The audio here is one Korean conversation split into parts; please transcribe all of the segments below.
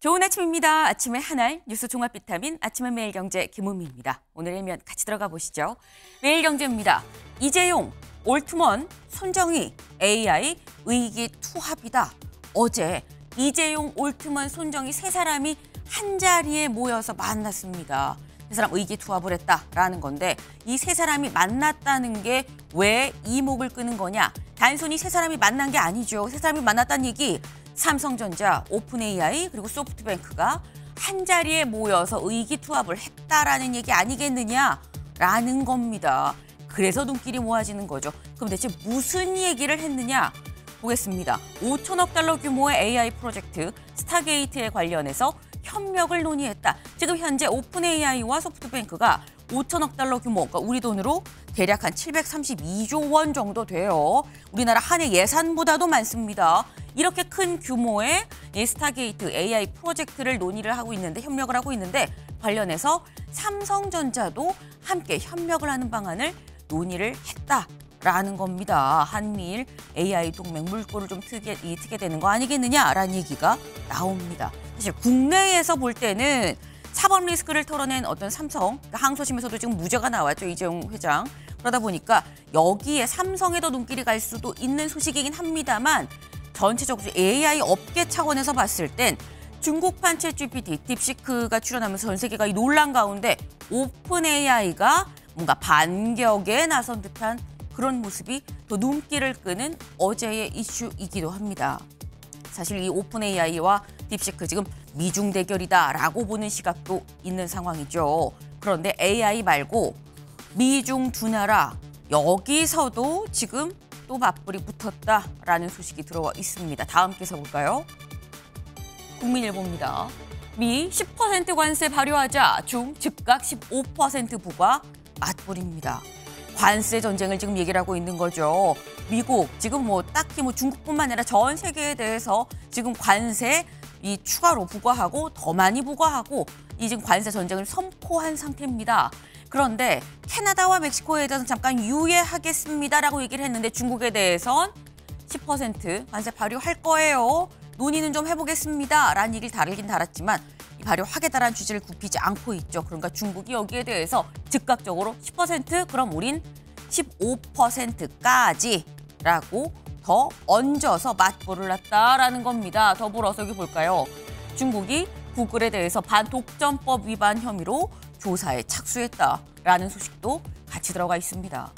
좋은 아침입니다. 아침의 하나의 뉴스 종합 비타민 아침의 매일경제 김은미입니다. 오늘 일면 같이 들어가 보시죠. 매일경제입니다. 이재용, 올트먼, 손정희, AI 의기 투합이다. 어제 이재용, 올트먼, 손정희 세 사람이 한자리에 모여서 만났습니다. 세 사람 의기 투합을 했다라는 건데 이 세 사람이 만났다는 게 왜 이목을 끄는 거냐? 단순히 세 사람이 만난 게 아니죠. 세 사람이 만났다는 얘기 삼성전자, 오픈AI 그리고 소프트뱅크가 한자리에 모여서 의기투합을 했다라는 얘기 아니겠느냐라는 겁니다. 그래서 눈길이 모아지는 거죠. 그럼 대체 무슨 얘기를 했느냐? 보겠습니다. 5천억 달러 규모의 AI 프로젝트 스타게이트에 관련해서 협력을 논의했다. 지금 현재 오픈AI와 소프트뱅크가 5천억 달러 규모, 그러니까 우리 돈으로 대략 한 732조 원 정도 돼요. 우리나라 한 해 예산보다도 많습니다. 이렇게 큰 규모의 이 스타게이트 AI 프로젝트를 논의를 하고 있는데 협력을 하고 있는데 관련해서 삼성전자도 함께 협력을 하는 방안을 논의를 했다라는 겁니다. 한미일 AI 동맹 물꼬를 좀 트게 되는 거 아니겠느냐라는 얘기가 나옵니다. 사실 국내에서 볼 때는 사법 리스크를 털어낸 어떤 삼성, 그러니까 항소심에서도 지금 무죄가 나왔죠. 이재용 회장. 그러다 보니까 여기에 삼성에 더 눈길이 갈 수도 있는 소식이긴 합니다만 전체적으로 AI 업계 차원에서 봤을 땐 중국판 챗GPT, 딥시크가 출연하면서 전 세계가 이 논란 가운데 오픈AI가 뭔가 반격에 나선 듯한 그런 모습이 더 눈길을 끄는 어제의 이슈이기도 합니다. 사실 이 오픈AI와 딥시크 지금 미중 대결이다라고 보는 시각도 있는 상황이죠. 그런데 AI 말고 미중 두 나라 여기서도 지금 또 맞불이 붙었다라는 소식이 들어와 있습니다. 다음 기사 볼까요? 국민일보입니다. 미 10% 관세 발효하자 중 즉각 15% 부과 맞불입니다. 관세 전쟁을 지금 얘기를 하고 있는 거죠. 미국 지금 딱히 중국뿐만 아니라 전 세계에 대해서 지금 관세 이 추가로 부과하고 더 많이 부과하고 이 지금 관세 전쟁을 선포한 상태입니다. 그런데 캐나다와 멕시코에 대해서는 잠깐 유예하겠습니다라고 얘기를 했는데 중국에 대해선 10% 관세 발효할 거예요. 논의는 좀 해보겠습니다라는 얘기를 다르긴 달았지만 이 발효하겠다라는 취지를 굽히지 않고 있죠. 그러니까 중국이 여기에 대해서 즉각적으로 10% 그럼 우린 15%까지라고 더 얹어서 맞불을 놨다라는 겁니다. 더불어서 여기 볼까요? 중국이 구글에 대해서 반독점법 위반 혐의로 조사에 착수했다라는 소식도 같이 들어가 있습니다.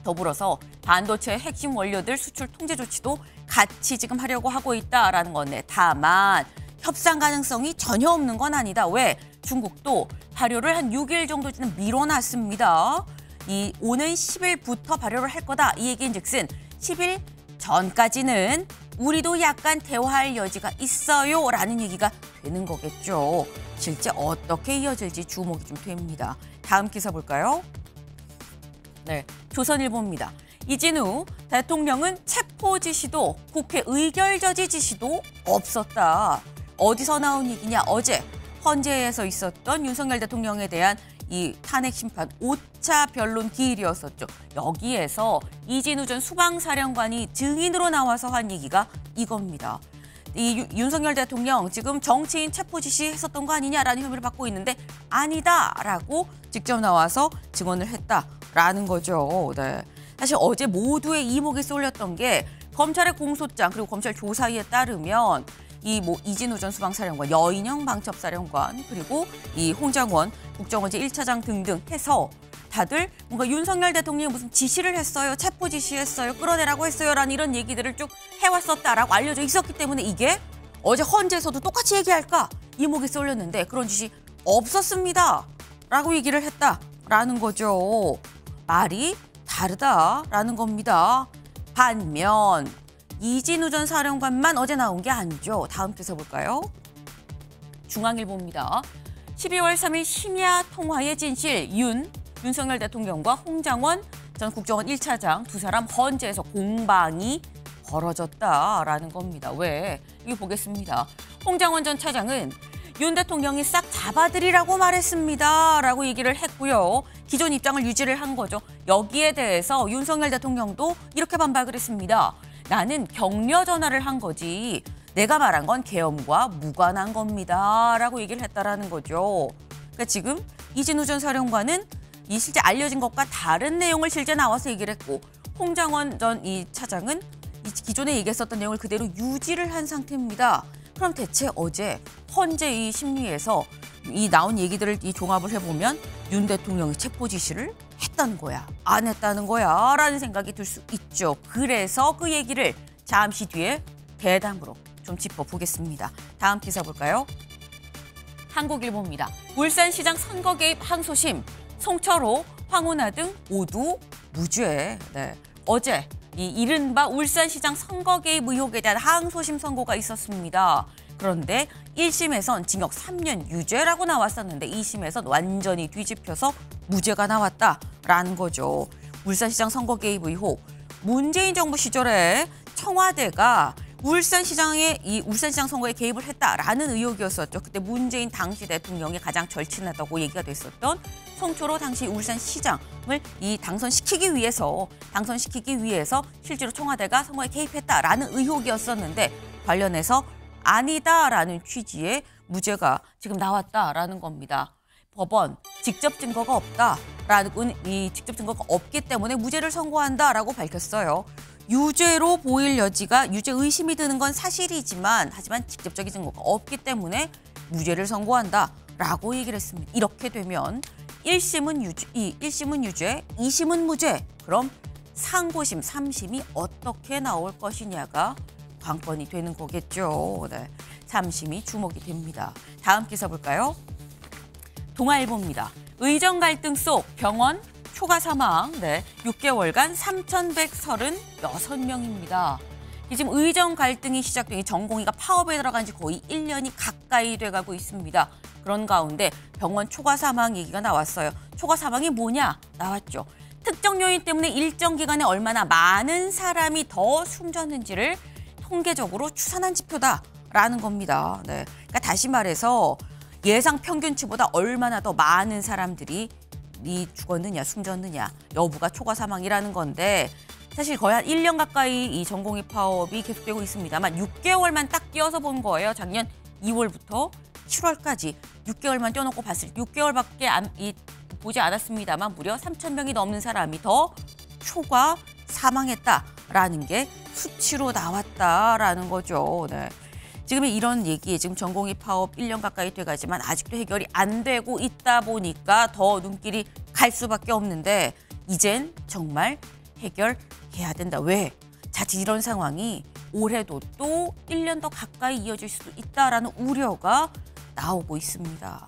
더불어서 반도체 핵심 원료들 수출 통제 조치도 같이 지금 하려고 하고 있다라는 건데 다만 협상 가능성이 전혀 없는 건 아니다. 왜? 중국도 발효를 한 6일 정도는 미뤄놨습니다. 이 오는 10일부터 발효를 할 거다. 이 얘기인즉슨 10일 전까지는 우리도 약간 대화할 여지가 있어요라는 얘기가 되는 거겠죠. 실제 어떻게 이어질지 주목이 좀 됩니다. 다음 기사 볼까요? 네, 조선일보입니다. 이진우 대통령은 체포 지시도 국회 의결저지 지시도 없었다. 어디서 나온 얘기냐? 어제 헌재에서 있었던 윤석열 대통령에 대한 이 탄핵 심판 5차 변론 기일이었었죠. 여기에서 이진우 전 수방사령관이 증인으로 나와서 한 얘기가 이겁니다. 이 윤석열 대통령 지금 정치인 체포 지시했었던 거 아니냐라는 혐의를 받고 있는데 아니다라고 직접 나와서 증언을 했다라는 거죠. 네. 사실 어제 모두의 이목이 쏠렸던 게 검찰의 공소장 그리고 검찰 조사에 따르면 이진우 전 수방사령관, 여인영 방첩사령관 그리고 이 홍장원 국정원제 1차장 등등 해서 다들 뭔가 윤석열 대통령이 무슨 지시를 했어요, 체포 지시했어요, 끌어내라고 했어요라는 이런 얘기들을 쭉 해왔었다라고 알려져 있었기 때문에 이게 어제 헌재에서도 똑같이 얘기할까 이목이 쏠렸는데 그런 지시 없었습니다라고 얘기를 했다라는 거죠. 말이 다르다라는 겁니다. 반면 이진우 전 사령관만 어제 나온 게 아니죠. 다음 기사 볼까요? 중앙일보입니다. 12월 3일 심야 통화의 진실 윤석열 대통령과 홍장원 전 국정원 1차장 두 사람 헌재에서 공방이 벌어졌다라는 겁니다. 왜? 이거 보겠습니다. 홍장원 전 차장은 윤 대통령이 싹 잡아들이라고 말했습니다라고 얘기를 했고요. 기존 입장을 유지를 한 거죠. 여기에 대해서 윤석열 대통령도 이렇게 반박을 했습니다. 나는 격려 전화를 한 거지 내가 말한 건 계엄과 무관한 겁니다. 라고 얘기를 했다라는 거죠. 그러니까 지금 이진우 전 사령관은 이 실제 알려진 것과 다른 내용을 실제 나와서 얘기를 했고 홍장원 전 이 차장은 이 기존에 얘기했었던 내용을 그대로 유지를 한 상태입니다. 그럼 대체 어제 헌재 이 심리에서 이 나온 얘기들을 이 종합을 해보면 윤 대통령이 체포 지시를 했다는 거야, 안 했다는 거야 라는 생각이 들 수 있죠. 그래서 그 얘기를 잠시 뒤에 대담으로 좀 짚어보겠습니다. 다음 기사 볼까요? 한국일보입니다. 울산시장 선거 개입 항소심, 송철호, 황운하 등 모두 무죄. 네. 어제 이 이른바 울산시장 선거 개입 의혹에 대한 항소심 선고가 있었습니다. 그런데 1심에선 징역 3년 유죄라고 나왔었는데 2심에선 완전히 뒤집혀서 무죄가 나왔다라는 거죠. 울산시장 선거 개입 의혹. 문재인 정부 시절에 청와대가 울산시장 선거에 개입을 했다라는 의혹이었었죠. 그때 문재인 당시 대통령이 가장 절친하다고 얘기가 됐었던 송철호 당시 울산시장을 당선시키기 위해서 실제로 청와대가 선거에 개입했다라는 의혹이었었는데 관련해서 아니다라는 취지의 무죄가 지금 나왔다라는 겁니다. 법원 직접 증거가 없다라는 직접 증거가 없기 때문에 무죄를 선고한다라고 밝혔어요. 유죄로 보일 여지가 유죄 의심이 드는 건 사실이지만 하지만 직접적인 증거가 없기 때문에 무죄를 선고한다라고 얘기를 했습니다. 이렇게 되면 1심은 유죄, 2심은 무죄. 그럼 상고심, 3심이 어떻게 나올 것이냐가 관건이 되는 거겠죠. 네. 3심이 주목이 됩니다. 다음 기사 볼까요? 동아일보입니다. 의정 갈등 속 병원 초과 사망, 6개월간 3,136명입니다. 지금 의정 갈등이 시작된 전공의가 파업에 들어간 지 거의 1년이 가까이 돼가고 있습니다. 그런 가운데 병원 초과 사망 얘기가 나왔어요. 초과 사망이 뭐냐? 나왔죠. 특정 요인 때문에 일정 기간에 얼마나 많은 사람이 더 숨졌는지를 통계적으로 추산한 지표다라는 겁니다. 네. 그러니까 다시 말해서 예상 평균치보다 얼마나 더 많은 사람들이 죽었느냐, 숨졌느냐 여부가 초과 사망이라는 건데 사실 거의 한 1년 가까이 이 전공의 파업이 계속되고 있습니다만 6개월만 딱 띄어서 본 거예요. 작년 2월부터 7월까지 6개월만 떼어놓고 봤을 때 6개월밖에 보지 않았습니다만 무려 3,000명이 넘는 사람이 더 초과 사망했다라는 게 수치로 나왔다라는 거죠. 네. 지금 이런 얘기, 지금 전공의 파업 1년 가까이 돼가지만 아직도 해결이 안 되고 있다 보니까 더 눈길이 갈 수밖에 없는데 이젠 정말 해결해야 된다. 왜? 자칫 이런 상황이 올해도 또 1년 더 가까이 이어질 수도 있다라는 우려가 나오고 있습니다.